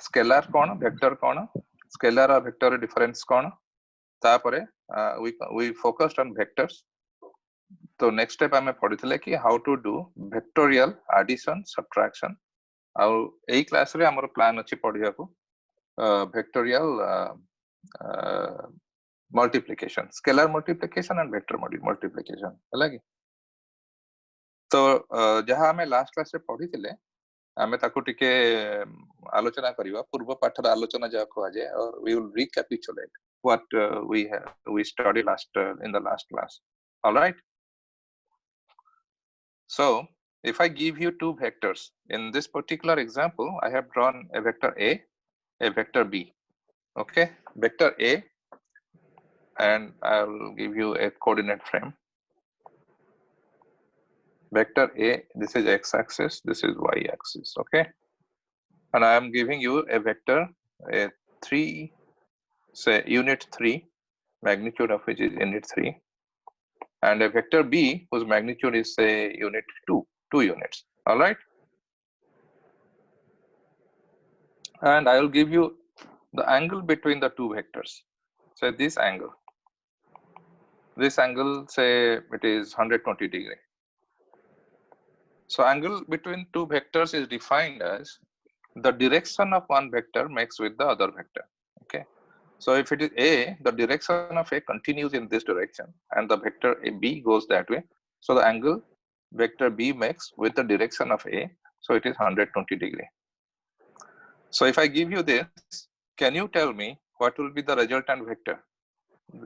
Scalar कौन vector कौन scalar और वेक्टर डिफरेंस कौन तापरे we focused on vectors. तो नेक्स्ट स्टेप आमे पढिथिले कि how to do vectorial addition subtraction आउ एई क्लास रे हमर प्लान अछि पढिया को vectorial multiplication scalar multiplication and vector multiplication हला कि तो जहां हमें लास्ट क्लास रे पढिथिले आमे ताको टिके आलोचना करिवा पूर्व पाठर आलोचना जा को आजे और we will recapitulate what we studied in the last class. All right, so if I give you two vectors in this particular example, I have drawn a vector a vector b. Okay, vector a, and I will give you a coordinate frame. Vector a, this is x axis, this is y axis. Okay, and I am giving you a vector a 3, say unit 3, magnitude of which is unit 3, and a vector b whose magnitude is say unit 2 units. All right, and I will give you the angle between the two vectors. Say this angle say it is 120 degree. So angle between two vectors is defined as the direction of one vector makes with the other vector. Okay, so if it is a, the direction of a continues in this direction and the vector b goes that way, so the angle vector b makes with the direction of a, so it is 120 degree. So if I give you this, can you tell me what will be the resultant vector?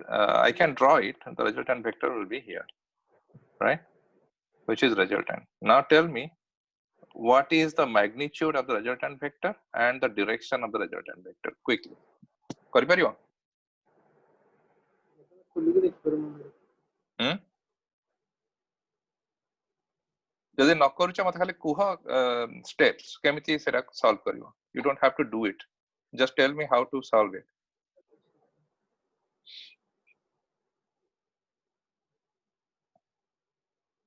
I can draw it, the resultant vector will be here, right, which is resultant. Now tell me what is the magnitude of the resultant vector and the direction of the resultant vector quickly. Kari paribo? जदि न करूछ मत खाली कुह steps केमिति सेरा solve करियो. You don't have to do it, just tell me how to solve it.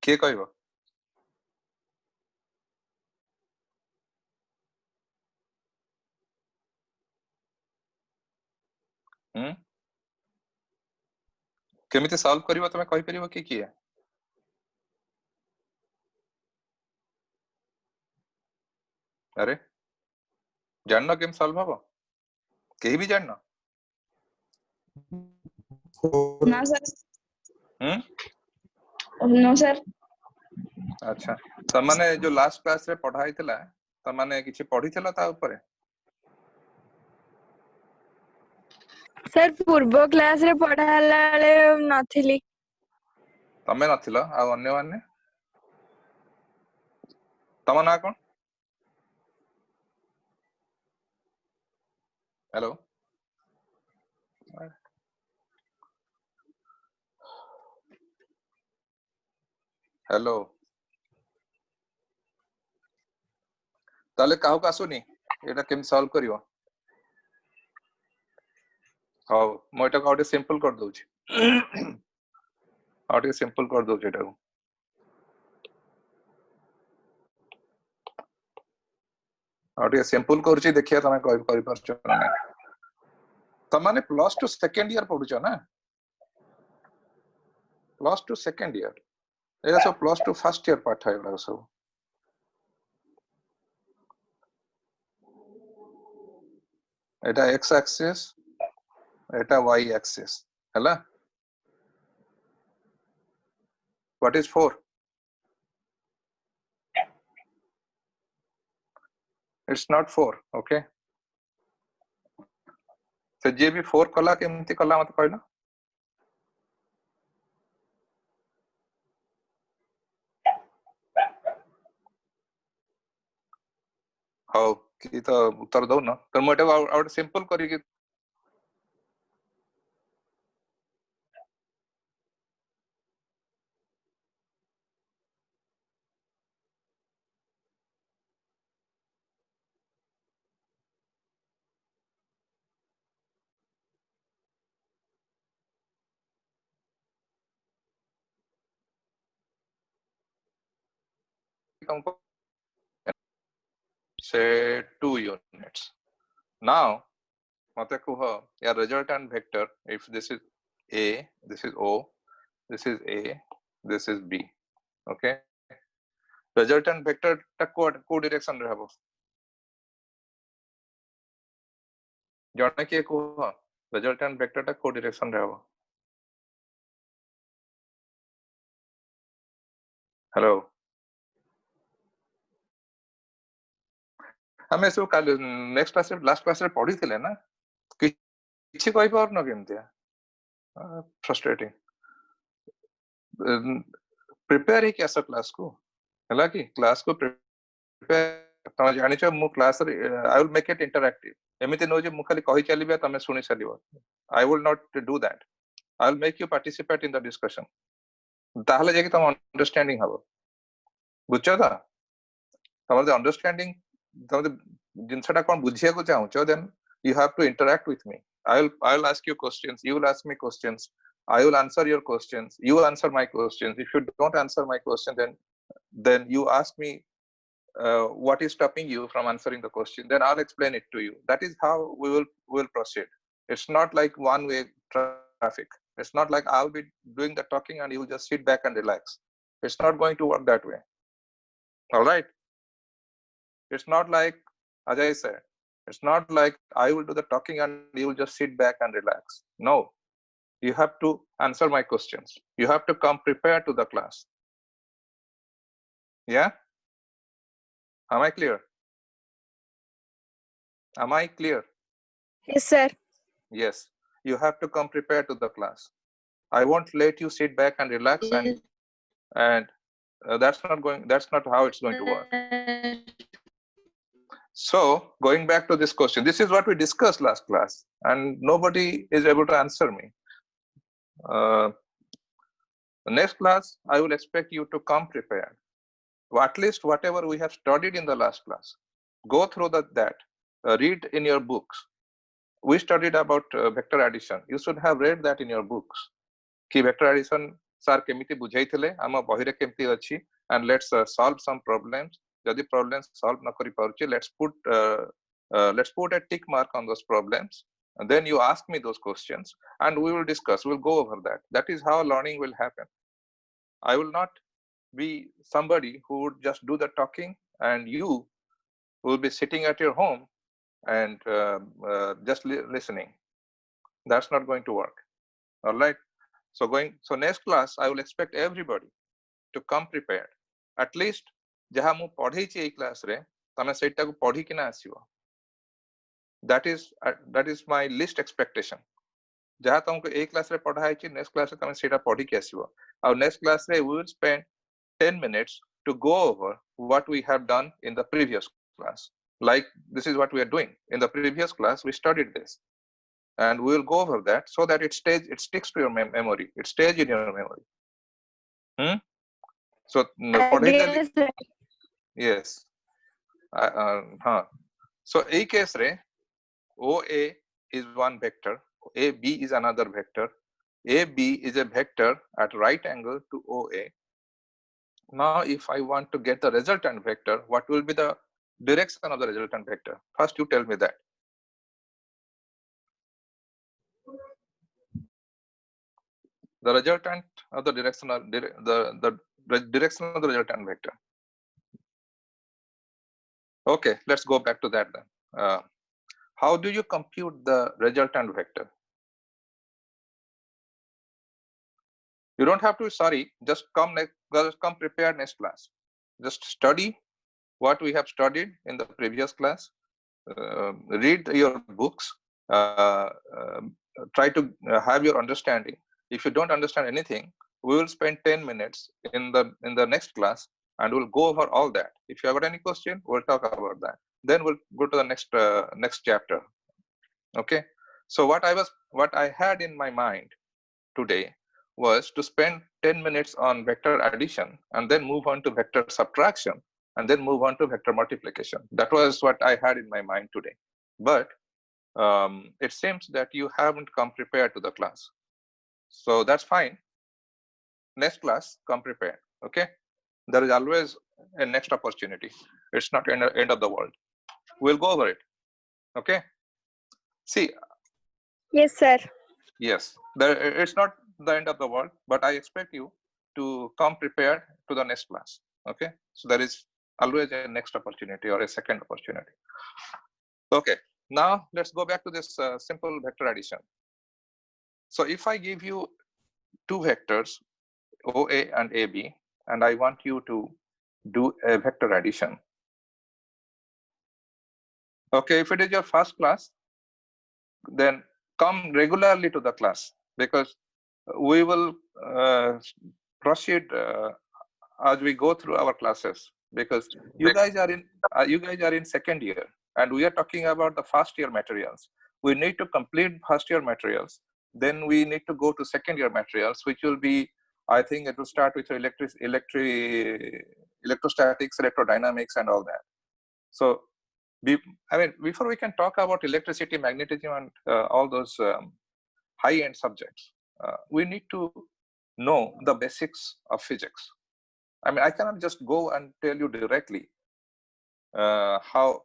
के कहबो? केमिति solve करियो तमे कहि परिबो कि किए? अरे जानना केम सॉल्व हबो? केही भी जानना? ना सर. No sir. अच्छा, त माने जो लास्ट क्लास रे पढाई थिला त माने किछि पढी थिला ता ऊपर? सर पूर्व क्लास रे पढाला ले नथिली. तमे नथिला आ अन्य माने? तम ना कोन? हेलो हेलो ताले काहू का आसुनी एटा केम सॉल्व करियो? हाउ म एटा को सिंपल कर दउछि. आउटे सिंपल कर दउछि एटा को. आउटे सिंपल करछि देखिया तमे करि परछ ना. तमाने प्लस टू सेकंड ईयर पढुछ ना? प्लस टू सेकंड ईयर एटा सब प्लस टू फर्स्ट ईयर पाठ है एटा सब. एटा x एक्सिस एटा y एक्सिस हला. What is 4? It's not 4. Okay, तो जे भी 4 कला केमती कला मत कहला. हाउ की तो उत्तर दो ना. तो मोटे आउट सिंपल करी कि तुमको say 2 units. Now mate kuha ya resultant vector, if this is A, this is O, this is A, this is B. Okay, resultant vector ta co direction re habo jana ke kuha resultant vector ta co direction re habo. Hello, ଆମେ ସବୁ କାଲି next କ୍ଲାସରେ last କ୍ଲାସରେ ପଢିଥିଲେ ନା, କିଛି କହିପାରୁନ କେମିତି? ଫ୍ରଷ୍ଟ୍ରେଟିଂ। Prepare ହେଇକି ଆସ କ୍ଲାସକୁ, ହେଲା କି କ୍ଲାସକୁ ତମେ ଜାଣିଛ ମୁଁ କ୍ଲାସରେ I will make it interactive. ଏମିତି ନୁହେଁ ଯେ ମୁଁ ଖାଲି କହି ଚାଲିବି ତମେ ଶୁଣି ଚାଲିବ। I will not do that. I will make you participate in the discussion. ତାହେଲେ ଯାଇକି ତମ ଅଣ୍ଡରଷ୍ଟାଣ୍ଡିଂ ହବ। ବୁଝଛ ତ? ତମର ଅଣ୍ଡରଷ୍ଟାଣ୍ଡିଂ, ତମେ ଜିନିଷଟା କଣ ବୁଝିବାକୁ ଚାହୁଁଛ, ଦେନ୍ you have to interact with me. I'll ask you questions, you will ask me questions, I will answer your questions, you answer my questions. If you don't answer my question, then you ask me what is stopping you from answering the question, then I'll explain it to you. That is how we will proceed. It's not like one way traffic. It's not like I'll be doing the talking and you will just sit back and relax. It's not going to work that way. All right, it's not like, as I said, it's not like I will do the talking and you will just sit back and relax. No, you have to answer my questions. You have to come prepared to the class. Yeah, am I clear? Am I clear? Yes, sir. Yes, you have to come prepared to the class. I won't let you sit back and relax and that's not how it's going to work. So going back to this question, this is what we discussed last class and nobody is able to answer me. The next class I will expect you to come prepared, at least whatever we have studied in the last class. Go through that, read in your books. We studied about vector addition. You should have read that in your books. Ki vector addition sir kemiti bujhaithile, ama bahire kemiti achi, and let's solve some problems. Jodi problems solve na kari paruche, let's put a tick mark on those problems, and then you ask me those questions and we will discuss, we'll go over that. That is how learning will happen. I will not be somebody who would just do the talking and you will be sitting at your home and just listening. That's not going to work. All right, so next class I will expect everybody to come prepared. At least jaha mu padheichi ei class re tame seita ku padhi kina asibo. That is my least expectation. Jaha tumko ei class re padha heichi, next class re tame seita padhi ki asibo. Our next class re we will spend 10 minutes to go over what we have done in the previous class. Like this is what we are doing. In the previous class, we studied this. And we will go over that so that it sticks to your memory. It stays in your memory. So, yes. So, a case re, OA is one vector, AB is another vector, AB is a vector at right angle to OA. Now, if I want to get the resultant vector, what will be the direction of the resultant vector? First, you tell me that. The resultant of the direction of the direction of the resultant vector. Okay, let's go back to that then. How do you compute the resultant vector? You don't have to, just come prepared next class. Just study what we have studied in the previous class. Read your books. Try to have your understanding. If you don't understand anything, we will spend 10 minutes in the next class and we'll go over all that. If you have got any question, we'll talk about that. Then we'll go to the next chapter. Okay, so what I had in my mind today was to spend 10 minutes on vector addition and then move on to vector subtraction and then move on to vector multiplication. That was what I had in my mind today. But it seems that you haven't come prepared to the class. So that's fine. Next class, come prepared. Okay, there is always a next opportunity. It's not end of the world. We'll go over it. Okay, See, Yes, sir. yes, it's not the end of the world, but I expect you to come prepared to the next class. Okay, so there is always a next opportunity or a second opportunity. Okay, now let's go back to this simple vector addition. So if I give you two vectors, OA and AB, and I want you to do a vector addition. Okay, if it is your first class, then come regularly to the class, because we will proceed as we go through our classes, because you guys are in second year and we are talking about the first year materials. We need to complete first year materials, then we need to go to second year materials, which will be, I think it will start with electrostatics, electrodynamics and all that. So before we can talk about electricity, magnetism and all those high-end subjects, we need to know the basics of physics. I mean, I cannot just go and tell you directly how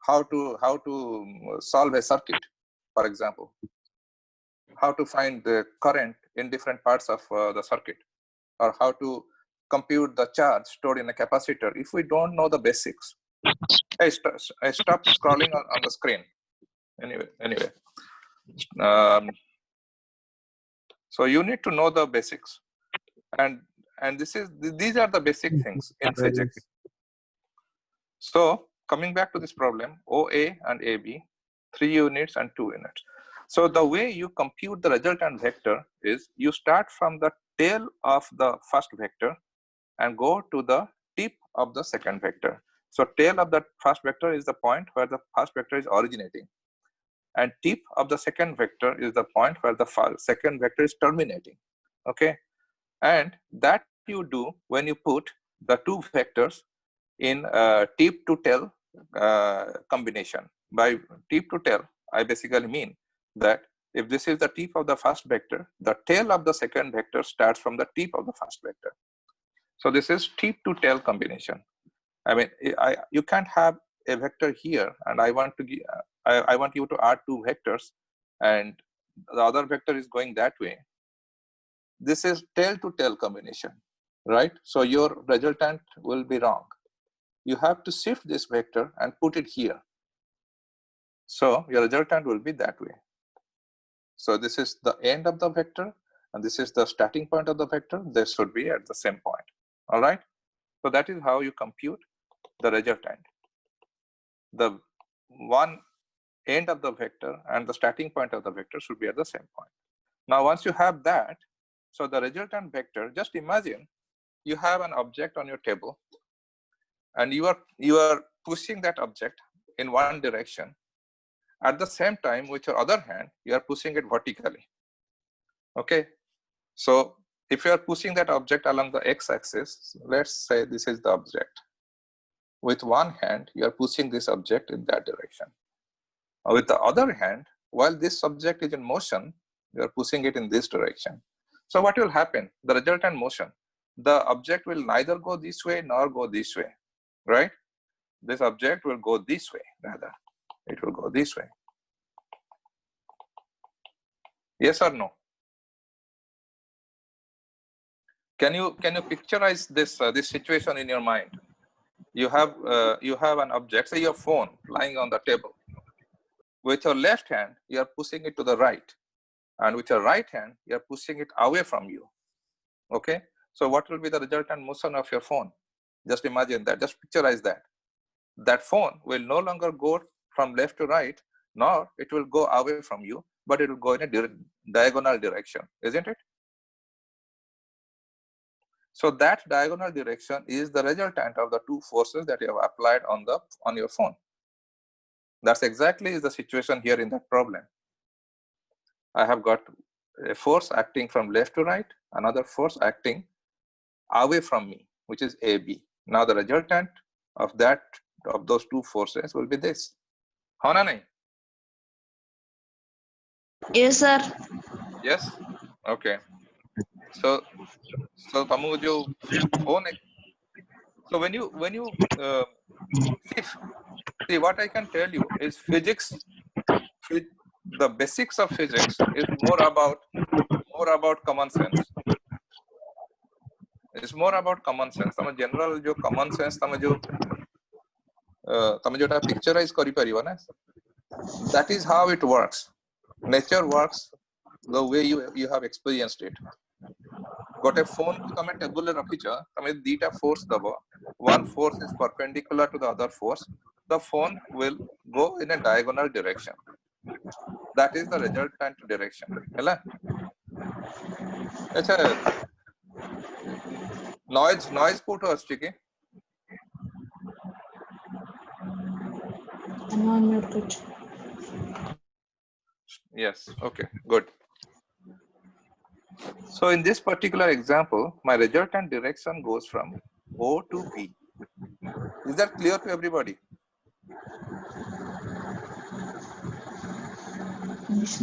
to solve a circuit, for example, how to find the current in different parts of the circuit, or how to compute the charge stored in a capacitor if we don't know the basics. I stop scrolling on the screen. Anyway. So you need to know the basics, and these are the basic things in physics. So coming back to this problem, OA and AB, 3 units and 2 units. So the way you compute the resultant vector is you start from the tail of the first vector and go to the tip of the second vector. So tail of the first vector is the point where the first vector is originating, and tip of the second vector is the point where the second vector is terminating. Okay, and that you do when you put the two vectors in tip to tail combination. By tip to tail, I basically mean that if this is the tip of the first vector, the tail of the second vector starts from the tip of the first vector. So this is tip to tail combination. I mean, you can't have a vector here, and I want you to add two vectors, and the other vector is going that way. This is tail to tail combination, right? So your resultant will be wrong. You have to shift this vector and put it here. So your resultant will be that way. So this is the end of the vector, and this is the starting point of the vector. They should be at the same point. All right. So that is how you compute the resultant. The one end of the vector and the starting point of the vector should be at the same point. Now, once you have that, so the resultant vector, just imagine you have an object on your table, and you are pushing that object in one direction. At the same time, with your other hand, you are pushing it vertically. Okay, so if you are pushing that object along the x-axis, let's say this is the object. With one hand, you are pushing this object in that direction. With the other hand, while this object is in motion, you are pushing it in this direction. So what will happen? The resultant motion, the object will neither go this way nor go this way, right? This object will go this way, rather. It will go this way. Yes or no? Can you picturize this this situation in your mind? You have an object, say your phone, lying on the table. With your left hand, you are pushing it to the right, and with your right hand, you are pushing it away from you. Okay, so what will be the resultant motion of your phone? Just imagine that. Just picturize that. That phone will no longer go from left to right, nor it will go away from you, but it will go in a diagonal direction, isn't it? So that diagonal direction is the resultant of the two forces that you have applied on your phone. That's exactly the situation here in that problem. I have got a force acting from left to right, another force acting away from me, which is AB. Now the resultant of those two forces will be this. Hona nahi? Yes, sir. Yes. Okay. So tamu jo phone. So when you see what I can tell you is physics the basics of physics is more about common sense. It's more about common sense. तम general जो common sense तम जोटा picturize करी परिवा ना, that is how it works. Nature works the way you have experienced it. गोटे phone को तमे table रे रखी चा, तमे दीटा force दबो. One force is perpendicular to the other force. The phone will go in a diagonal direction. That is the resultant direction. हैला? अच्छा, noise कोटो आस्ती की? Yes. Okay. Good. So in this particular example, my resultant direction goes from O to B. Is that clear to everybody? Is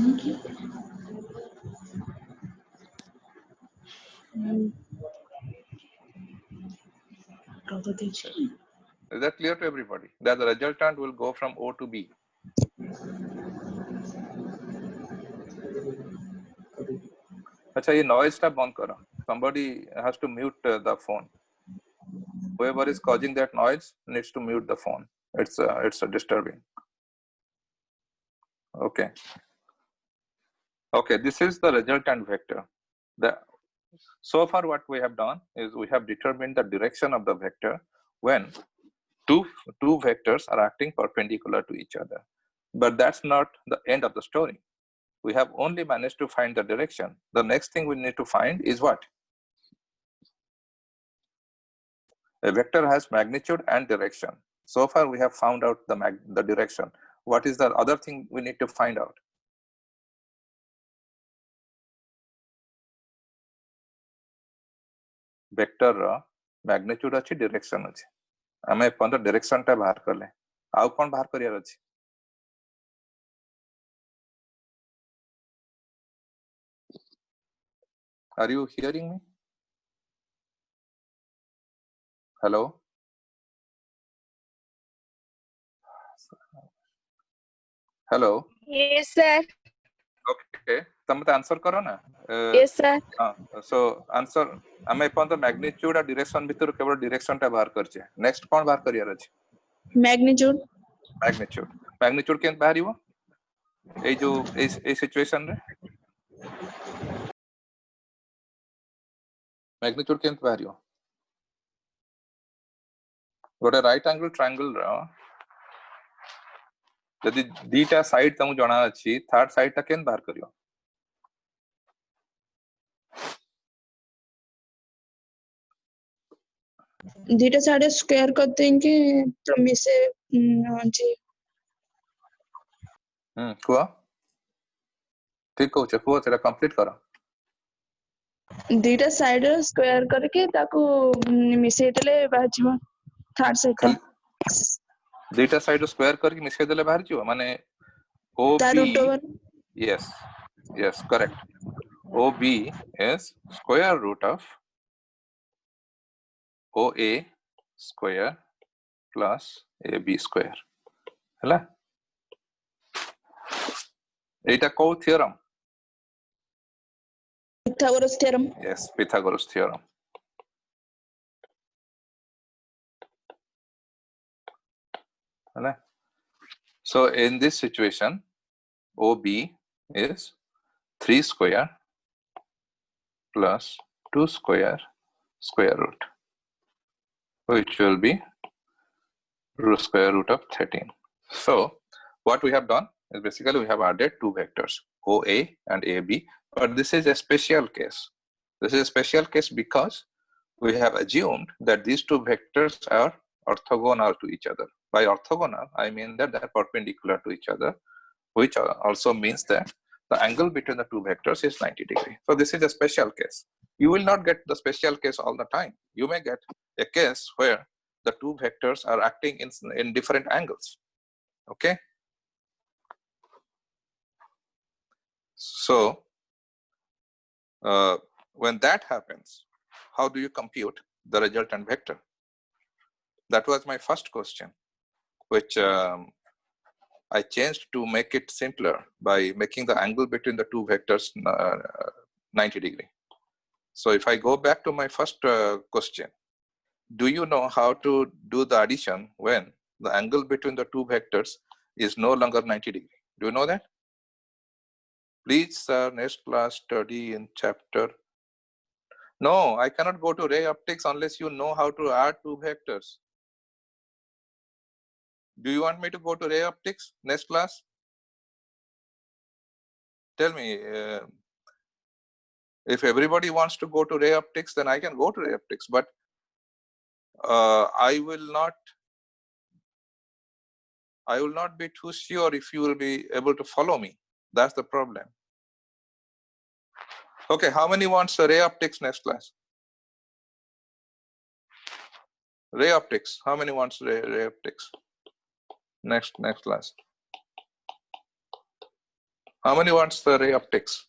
that clear to everybody? That the resultant will go from O to B. Acha, ye noise ta band karo. Somebody has to mute the phone. Whoever is causing that noise needs to mute the phone. It's disturbing. Okay. Okay, this is the resultant vector. So far what we have done is we have determined the direction of the vector when two vectors are acting perpendicular to each other. But that's not the end of the story. We have only managed to find the direction. The next thing we need to find is what? A vector has magnitude and direction. So far we have found out the direction. What is the other thing we need to find out? Vector magnitude अच्छी direction अच्छी. आमे पंद्रह direction टा बाहर कर ले. आउ कौन बाहर करियर अच्छी? Are you hearing me? Hello? Hello? Yes, sir. Okay. तम तो answer करो ना. Yes, sir. So answer. आमे पंद्रह magnitude और direction भीतर केवल direction टा बाहर करचे. Next कौन बाहर करियर अच्छी? Magnitude. Magnitude केंत बाहर युवा? ए जो ए situation रे? Magnitude केंत बाहर युवा? गोटे right angle triangle रा. यदि दीटा side तमु जाना अच्छी, third side टा केंत बाहर करियो? दीटा साइड स्क्वायर करते हैं कि तो मिसे जी कुआ? ठीक हो चुका तेरा complete करा. दीटा साइड स्क्वायर करके ताको मिसे देले बाजमा थर्ड साइड दीटा साइड स्क्वायर करके मिसे देले बाहर जियो माने OB. Yes, correct. OB is square root of OA square plus AB square. हैला? एटा को theorem? Pythagoras theorem. Yes, Pythagoras theorem. हैला? So in this situation, OB is 3 square plus 2 square root, which will be square root of 13. So what we have done is basically we have added two vectors, OA and AB, but this is a special case. This is a special case because we have assumed that these two vectors are orthogonal to each other. By orthogonal, I mean that they are perpendicular to each other, which also means that the angle between the two vectors is 90 degrees. So this is a special case. You will not get the special case all the time. You may get a case where the two vectors are acting in different angles. Okay. So when that happens, how do you compute the resultant vector? That was my first question, which I changed to make it simpler by making the angle between the two vectors 90 degree. So if I go back to my first question, do you know how to do the addition when the angle between the two vectors is no longer 90 degree? Do you know that? Please, sir, next class study in chapter. No, I cannot go to ray optics unless you know how to add two vectors. Do you want me to go to ray optics next class? Tell me. If everybody wants to go to ray optics, then I can go to ray optics, but I will not be too sure if you will be able to follow me. That's the problem. Okay, how many wants ray optics next class? Ray optics. How many wants ray optics next class? How many wants the ray optics?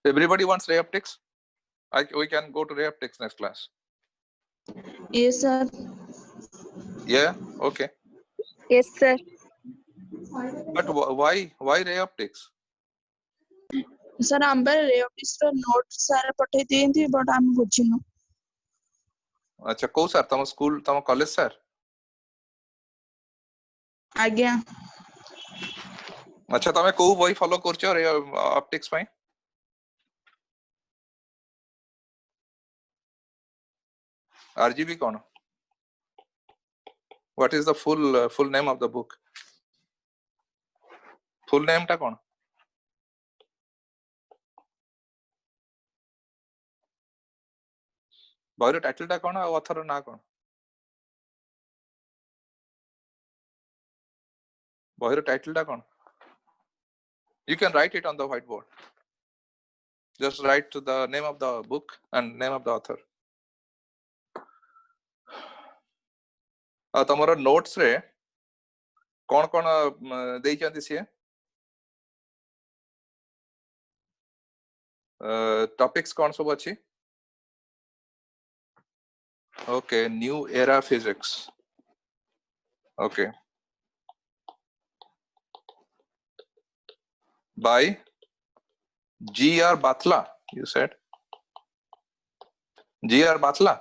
Everybody wants ray optics? We can go to ray optics next class. Yes, sir. Yeah, okay. Yes, sir. But why ray optics? Sir, Ambe ray optics row note सारे पठे दियंती but आम बुझिनु. अच्छा को sir तम school तम college sir? आज्ञा. अच्छा तमे को बही फॉलो करछो रे ऑप्टिक्स पई? RGB कौन? What is the full name of the book? Full name टा कौन? बहिर टाइटल टा कौन और ऑथर ना कौन? बहिर टाइटल टा कौन? You can write it on the whiteboard. Just write the name of the book and name of the author. तमरो नोट्स रे कौन कौन देई चंदी से टॉपिक्स कौन सब अछि? Okay, new era physics. Okay. By G.R. Batla, you said? G.R. Batla?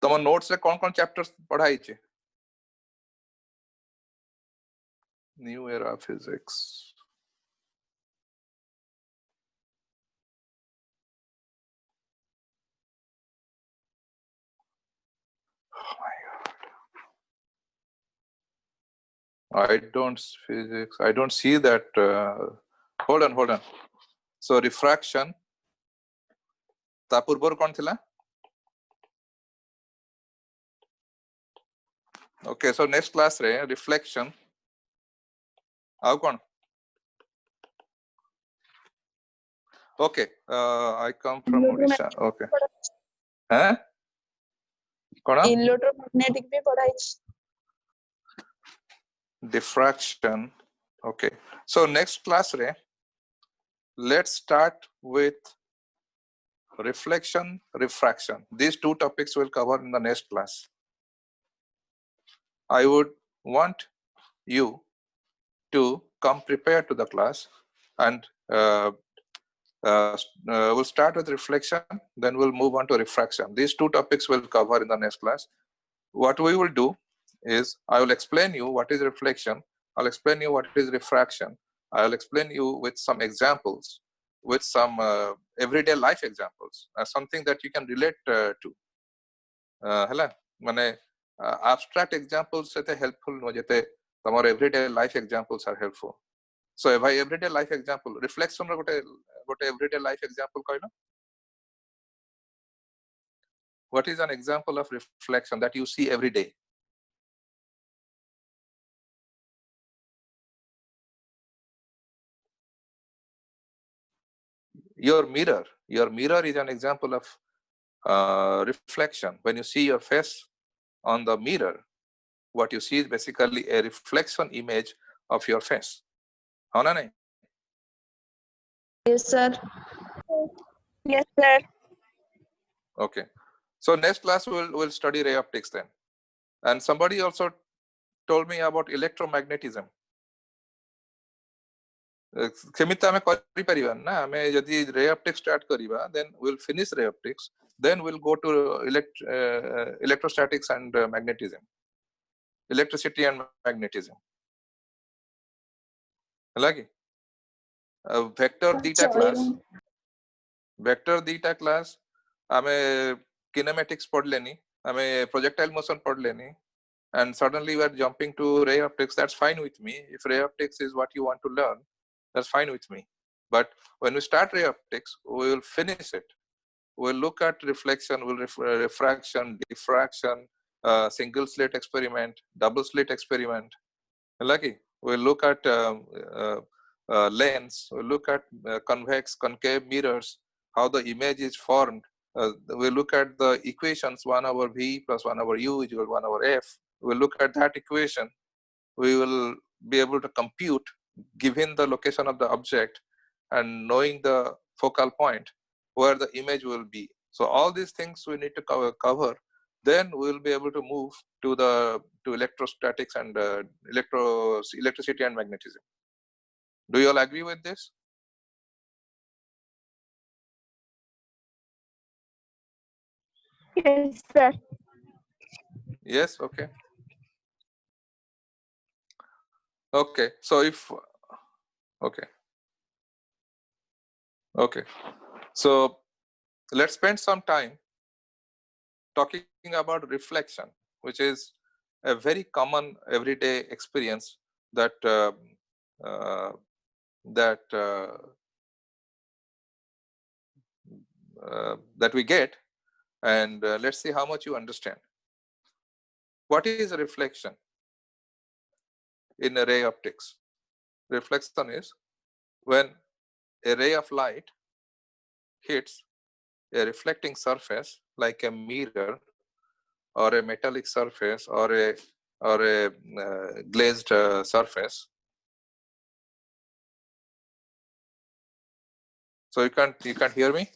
तम नोट्स रे कौन कौन चैप्टर्स पढ़ाई छे? New era physics. Oh my God. I don't see that. Hold on. So refraction. ता पूर्वर कौन थिला? Okay, so next class रे reflection. आउ कौन? Okay, I come from Odisha. Okay. हैं? कौन? इलेक्ट्रोमैग्नेटिक भी पढ़ाई. Diffraction. Okay. So next class रे, let's start with reflection, refraction. These two topics will cover in the next class. I would want you to come prepared to the class, and we'll start with reflection, then we'll move on to refraction. These two topics will cover in the next class. What we will do is I will explain you what is reflection. I'll explain you what is refraction. I'll explain you with some examples, with some everyday life examples, something that you can relate to. Hela, mane abstract examples sete helpful no jete tamar everyday life examples are helpful. So if I everyday life example, reflection ro gote everyday life example koilo. What is an example of reflection that you see every day? Your mirror is an example of reflection. When you see your face on the mirror, what you see is basically a reflection image of your face. Hona nahi? Yes, sir. Yes, sir. Okay. So next class we'll study ray optics then. And somebody also told me about electromagnetism. ସେମିତି ଆମେ କରିପାରିବା ନା ଆମେ ଯଦି ray optics start କରିବା then we'll finish ray optics then we'll go to electrostatics and magnetism, electricity and magnetism. ହେଲା କି vector dita class ଆମେ kinematics पढ़लेनी ଆମେ projectile motion पढ़लेनी and suddenly we are jumping to ray optics. That's fine with me. If ray optics is what you want to learn, that's fine with me. But when we start ray optics, we will finish it. We'll look at reflection, refraction, diffraction, single slit experiment, double slit experiment. Lucky. We'll look at lens. We'll look at convex, concave mirrors, how the image is formed. We'll look at the equations 1 over v plus 1 over u is equal to 1 over f. We'll look at that equation. We will be able to compute, given the location of the object and knowing the focal point, where the image will be. So all these things we need to cover. Then we'll be able to move to electrostatics and electricity and magnetism. Do you all agree with this? Yes, sir. Yes, okay. Okay, so okay. So let's spend some time talking about reflection, which is a very common everyday experience that that we get, and let's see how much you understand. What is a reflection in a ray optics? Reflection is when a ray of light hits a reflecting surface like a mirror or a metallic surface or a glazed surface. So you can't hear me?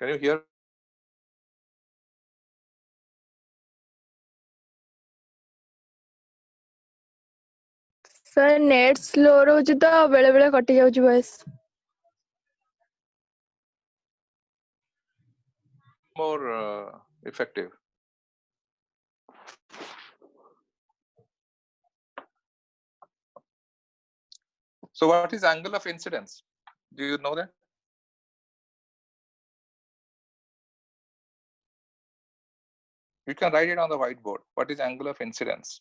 Can you hear? Sir, net slow ରହୁଛି ତ ବେଳେ ବେଳେ କଟି ଯାଉଛି voice. More effective. So what is angle of incidence? Do you know that? You can write it on the whiteboard. What is angle of incidence?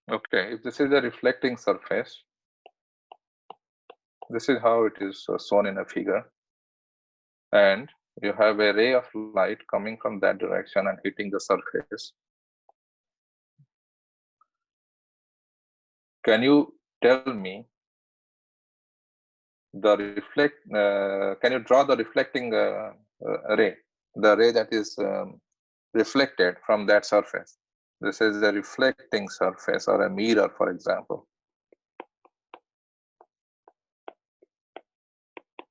Okay, if this is a reflecting surface, this is how it is shown in a figure. And you have a ray of light coming from that direction and hitting the surface. Can you tell me can you draw the reflecting ray, the ray that is reflected from that surface? This is a reflecting surface or a mirror, for example.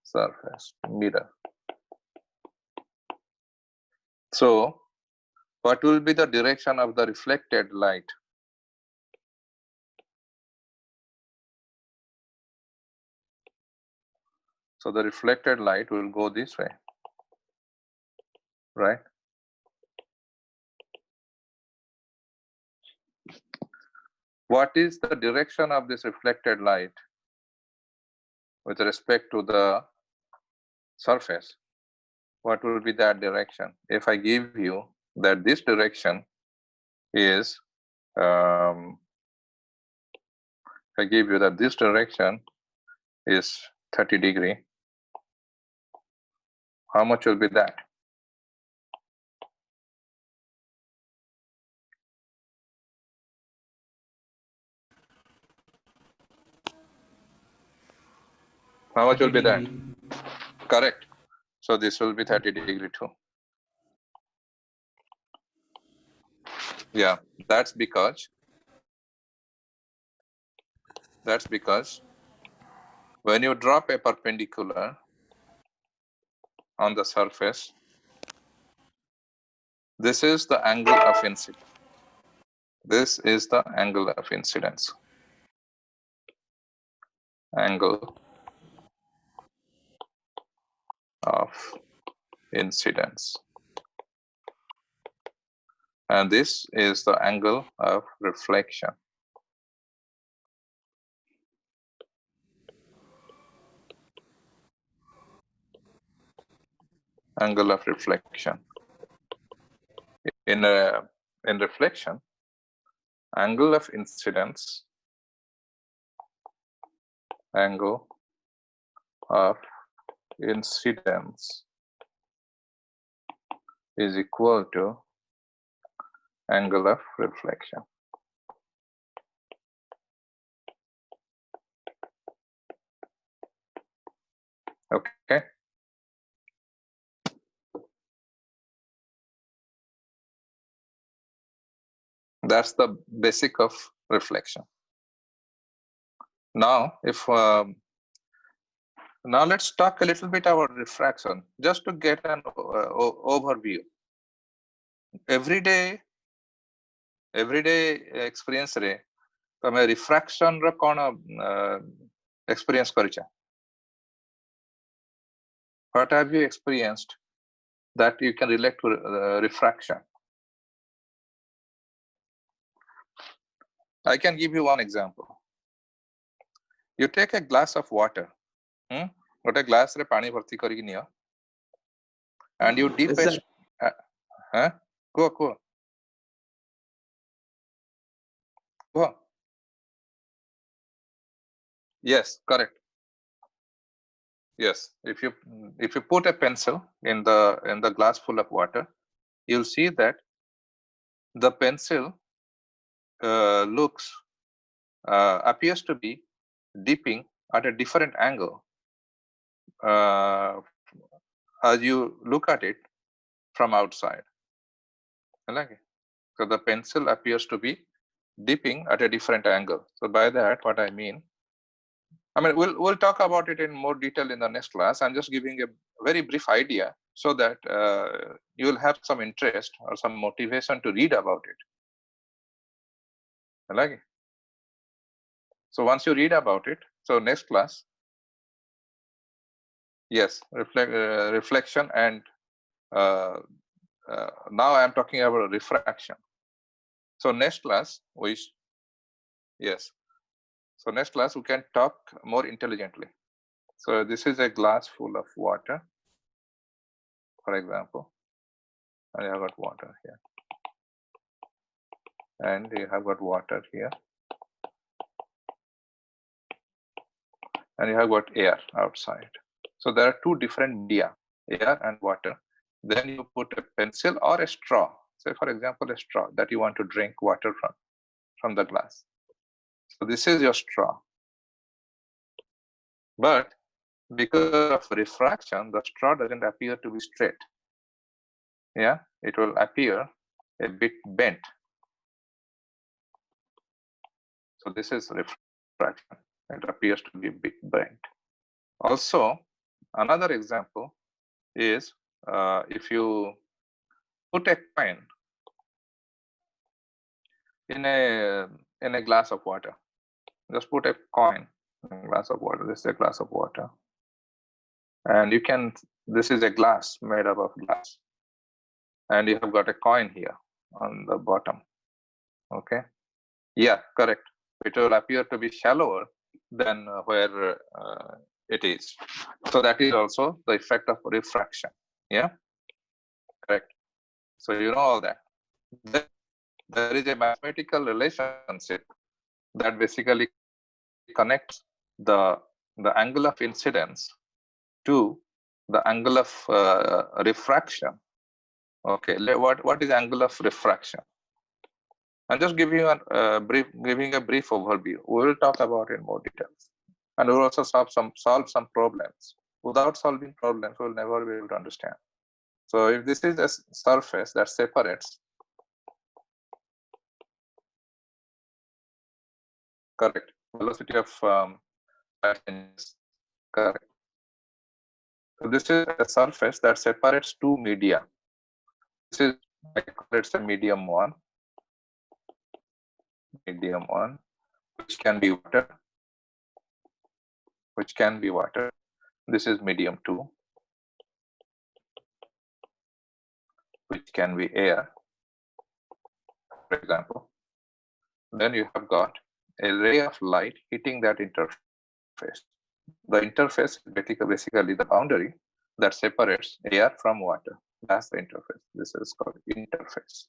Surface, mirror. So what will be the direction of the reflected light? So the reflected light will go this way, right? What is the direction of this reflected light with respect to the surface? What will be that direction? If I give you that this direction is, I give you that this direction is 30 degree, how much will be that? How much will be that? Correct. So this will be 30 degree too. Yeah, that's because when you drop a perpendicular on the surface, this is the angle of incidence. This is the angle of incidence. Angle of incidence. And this is the angle of reflection. Angle of reflection. In reflection, angle of incidence, angle of incidence is equal to angle of reflection. Okay. That's the basic of reflection. Now, now let's talk a little bit about refraction, just to get an overview. Everyday experience re tame refraction ro kono experience karicha? What have you experienced that you can relate to refraction? I can give you one example. You take a glass of water, gote glass re pani bharti kariki niyo, and you dip Yes, a go. Yes, correct. Yes, if you put a pencil in the glass full of water, you'll see that the pencil appears to be dipping at a different angle as you look at it from outside. So the pencil appears to be dipping at a different angle. So by that, what I mean, we'll talk about it in more detail in the next class. I'm just giving a very brief idea so that you'll have some interest or some motivation to read about it. So once you read about it, so next class, yes, reflection, and now I'm talking about refraction. So next class, so next class we can talk more intelligently. So this is a glass full of water, for example, and you have got water here, and you have got water here, and you have got air outside. So there are two different media, air and water. Then you put a pencil or a straw, say for example a straw that you want to drink water from the glass. So this is your straw. But because of refraction, the straw doesn't appear to be straight. Yeah, it will appear a bit bent. So this is refraction. It appears to be a bit bent. Also, another example is if you put a coin in a glass of water. Just put a coin in a glass of water. This is a glass of water, and you can. This is a glass made up of glass, and you have got a coin here on the bottom. Okay. Yeah, correct. It will appear to be shallower than where it is. So that is also the effect of refraction. Yeah, correct. So you know all that. Then there is a mathematical relationship that basically connects the angle of incidence to the angle of refraction. Okay, what is angle of refraction? I'm just giving you a brief overview. We will talk about it in more details, and we'll also solve some problems. Without solving problems, we'll never be able to understand. So if this is a surface that separates, correct, velocity of light changes, correct. So this is a surface that separates two media. This is, I call it a medium one, which can be water, This is medium 2, which can be air, for example. Then you have got a ray of light hitting that interface. The interface is basically the boundary that separates air from water. That's the interface. This is called interface.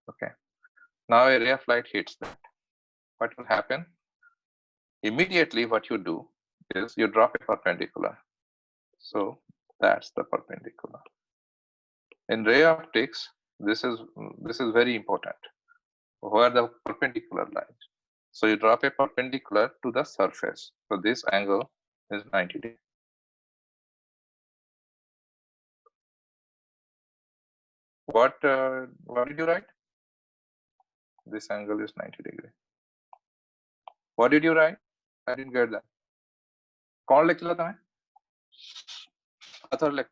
Okay. Now a ray of light hits that. What will happen? Immediately what you do is you drop a perpendicular. So that's the perpendicular. In ray optics, this is very important. Where the perpendicular lies. So you drop a perpendicular to the surface. So this angle is 90 degrees. What did you write? This angle is 90 degrees. What did you write? I didn't get that. कौन लिख था मैं? अथर लिख.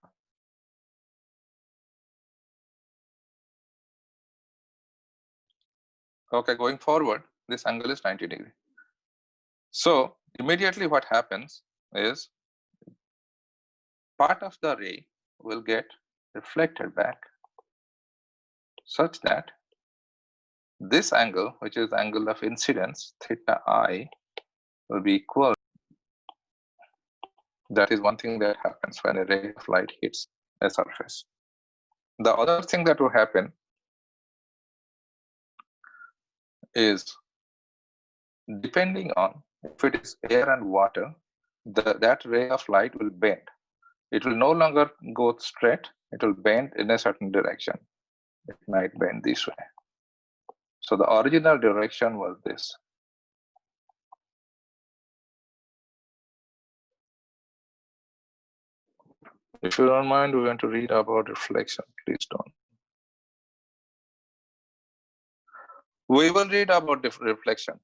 Okay, going forward, this angle is 90 degrees. So immediately what happens is part of the ray will get reflected back such that this angle, which is the angle of incidence, theta I, will be equal. That is one thing that happens when a ray of light hits a surface. The other thing that will happen is, depending on if it is air and water, that ray of light will bend. It will no longer go straight, it will bend in a certain direction. It might bend this way. So the original direction was this. If you don't mind, we're going to read about reflection. Please don't. We will read about reflection.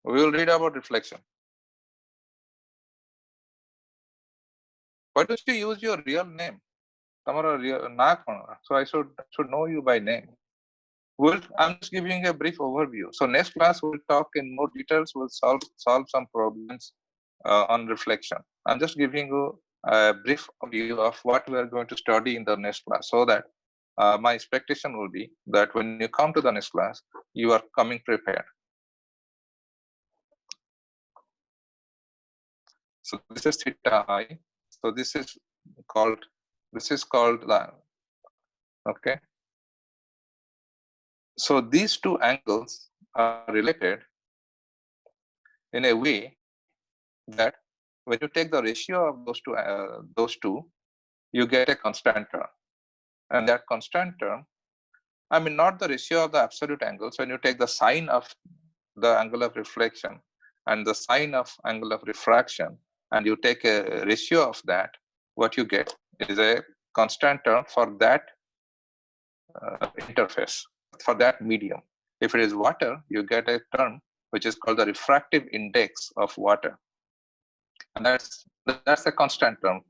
We will read about reflection. Why don't you use your real name? So I should know you by name. I'm just giving a brief overview. So next class we'll talk in more details. We'll solve some problems on reflection. I'm just giving you a brief view of what we are going to study in the next class, so that my expectation will be that when you come to the next class, you are coming prepared. So this is theta I. So this is called the, okay. So these two angles are related in a way that when you take the ratio of those two, you get a constant term. And that constant term, I mean, not the ratio of the absolute angles. When you take the sine of the angle of reflection and the sine of angle of refraction, and you take a ratio of that, what you get is a constant term for that interface, for that medium. If it is water, you get a term which is called the refractive index of water. And that's a constant term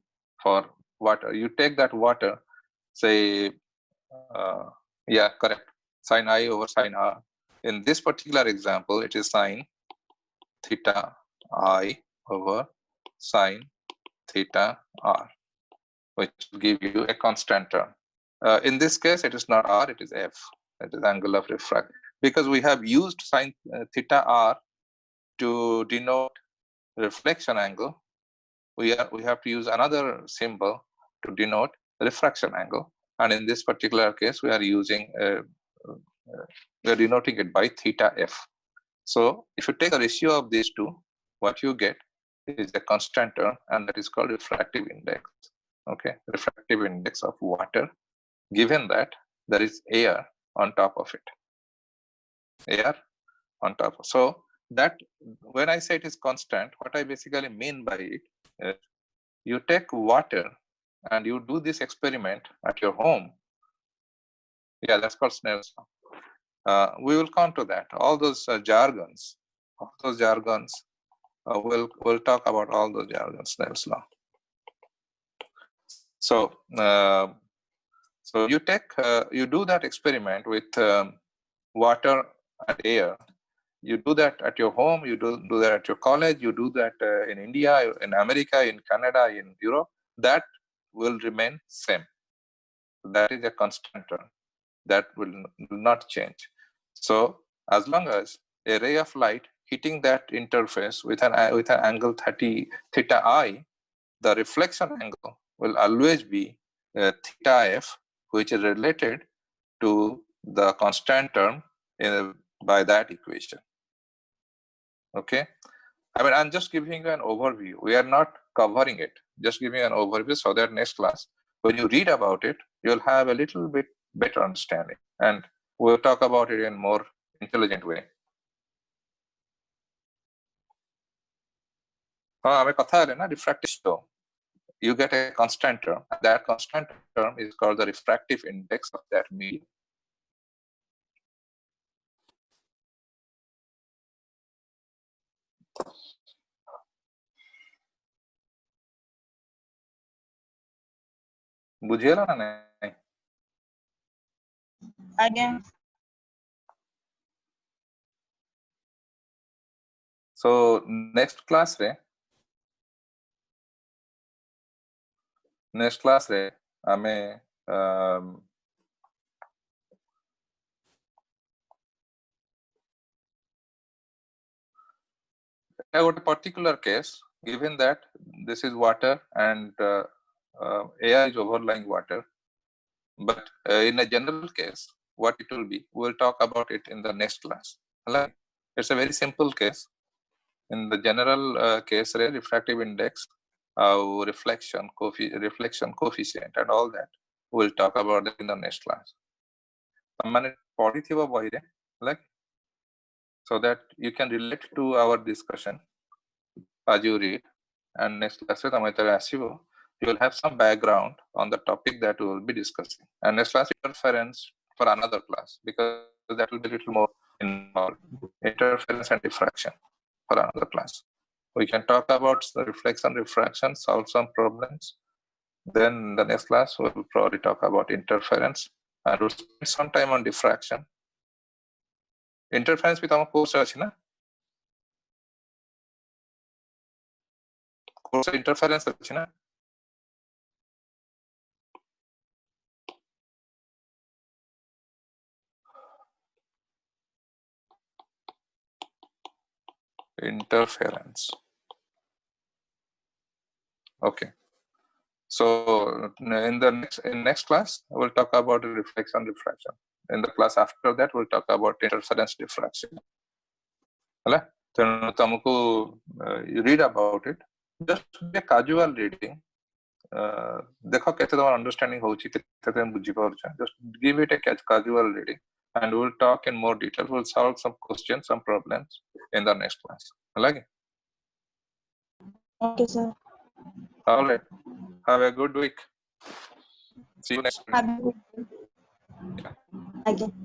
for water. You take that water, say Yeah, correct. Sin I over sin R. In this particular example, it is sin theta I over sin theta R, which will give you a constant term. In this case, it is not R, it is F. It is angle of refraction. Because we have used sin theta R to denote reflection angle, we have to use another symbol to denote refraction angle. And in this particular case, we are using we are denoting it by theta F. So if you take the ratio of these two, what you get is a constant term, and that is called refractive index. Okay, refractive index of water, given that there is air on top of it. Air on top. So that when I say it is constant, what I basically mean by it is you take water and you do this experiment at your home. Yeah, that's called Snell's law. We will come to that. All those jargons, we'll talk about all those jargons. Snell's law. So, so you do that experiment with water and air. You do that at your home. You do that at your college. You do that in India, in America, in Canada, in Europe. That will remain same. That is a constant term. That will not change. So as long as a ray of light hitting that interface with an angle theta I, the reflection angle will always be theta F, which is related to the constant term by that equation. Okay, I mean, I'm just giving you an overview. We are not covering it, just giving an overview so that next class, when you read about it, you'll have a little bit better understanding, and we'll talk about it in more intelligent way. Refractive. You get a constant term. That constant term is called the refractive index of that medium. बुझिएला ना नहीं? Again. So next class रे आमे a particular case, given that this is water and air is overlying water, but in a general case, what it will be, we'll talk about it in the next class. It's a very simple case. In the general case, refractive index, reflection coefficient, and all that, we'll talk about it in the next class. So that you can relate to our discussion as you read, and next class you will have some background on the topic that we will be discussing. And next class, interference for another class, because that will be a little more involved. Interference and diffraction for another class. We can talk about the refraction, solve some problems. Then the next class, we will probably talk about interference, and we'll spend some time on diffraction. Interference with our course achi na? Course interference achi na? Interference. Okay. So in the next class, we'll talk about reflection, refraction. In the class after that, we'll talk about interference, diffraction. You read about it. Just be a casual reading. देखो कैसे तुम्हारा understanding होची कितने तुम बुझी पारुछ. Just give it a casual reading, and we'll talk in more detail. We'll solve some questions, some problems in the next class. Okay, sir. All right. Have a good week. See you next week. Have a good day. Yeah. Again.